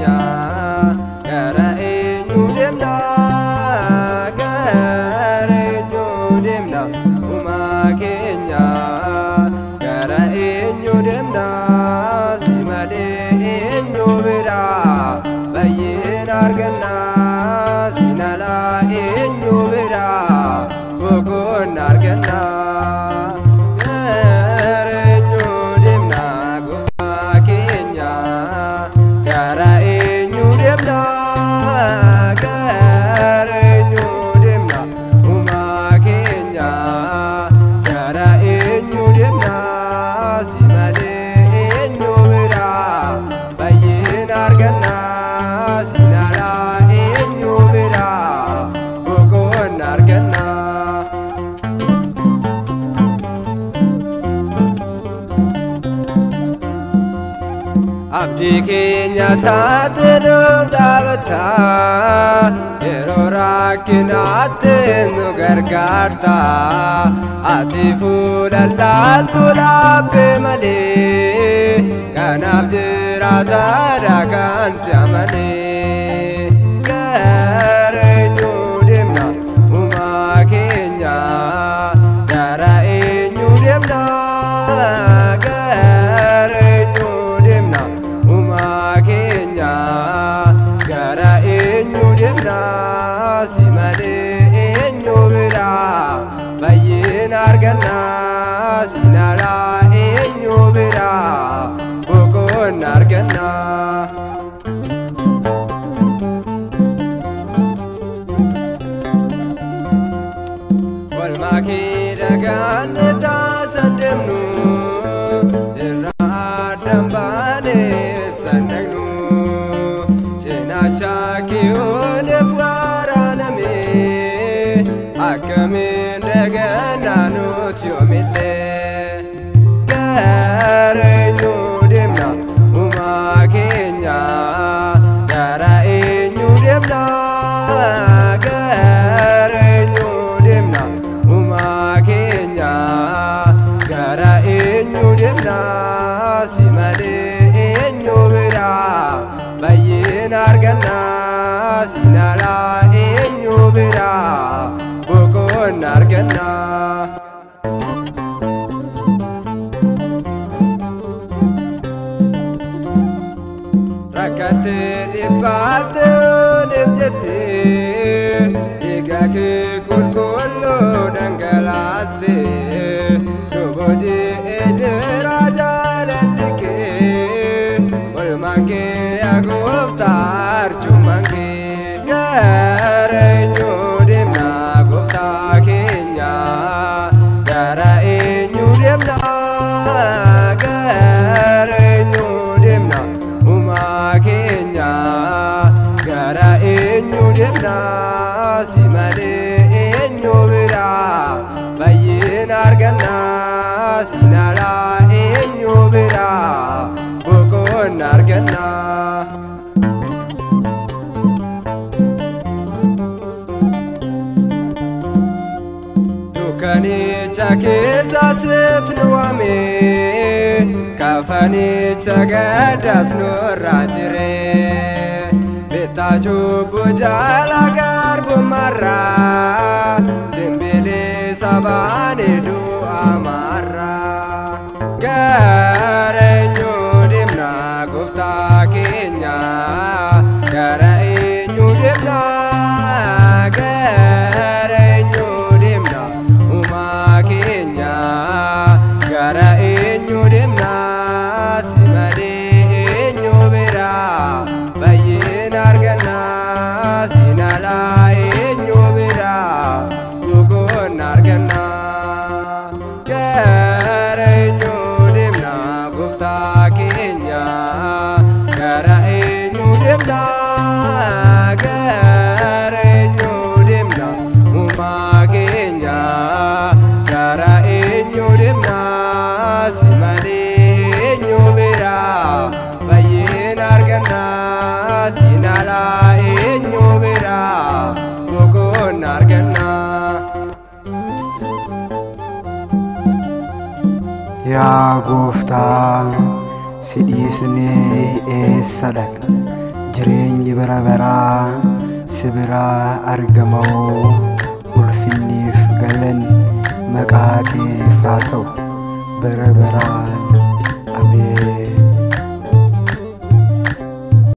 keenya gara eenyu deemna gara eenyu deemna uumaa keenya gara eenyu deemna si malee eenyu bira fayyina arganna sin alaa eenyu bira boqonnaa arganna gara eenyu deemna gooftaa keenya gara eenyu deemna gara eenyu deemna uumaa keenya gara eenyu deemna si malee eenyu bira fayyina arganna sin alaa eenyu bira boqonnaa arganna abdii keenya taate nuuf dhaabatta yeroo rakkinaatti nu gargaarta ati fuula laaltu laabbee malee kanaaf jiraataadha kan si amane gara eenyu deemna uumaa keenya gara eenyu deemna gara eenyu deemna uumaa keenya gara eenyu deemna si malee eenyu bira fayyina arganna sin alaa eenyu bira boqonnaa arganna walmaa kee dhagaanne taasan deemnu sirraa addaan baanee sannaqnu cinaacha kee odeef waraaname akkamiin dhagannaa nuti yoomillee gara eenyu deemna uumaa keenya gara eenyu deemna gara eenyu deemna uumaa keenya gara eenyu deemna si malee eenyu bira fayyina arganna sin alaa eenyu bira boqonnaa arganna rakkatte dhibbatte odeef jette dhiiga kee qulqulluu dhangalaaste nu booji'ee jira jaalalli kee olmaan kee yaa gooftaa arjummaan kee gara eenyu deemna gooftaa keenya gara eenyu deemna gara eenyu deemna uumaa keenya gara eenyu deemna si malee eenyu bira fayyina arganna sin alaa eenyu bira boqonnaa arganna dukkanicha keessa sitti nu waame kafanicha gaddaas nurraa ciree bittaa cubbuu jala garbummaarraa simbilisa baane du'a marraa gara eenyu deemna gooftaa keenya gara eenyu deemna gara eenyu deemna uumaa keenya gara eenyu deemna si malee eenyu bira fayyina arganna sin alaa eenyu bira boqonnaa arganna gara eenyu deemna gooftaa keenya gara eenyu deemna gara eenyu deemna uumaa keenya gara eenyu deemna si malee eenyu bira fayyina arganna sin alaa eenyu bira boqonnaa arganna yaa gooftaa si dhiisnee eessa dhaqna jireenyi bara baraa sibiraa argamoo ulfinniif galan maqaa kee haa ta'u bara baraan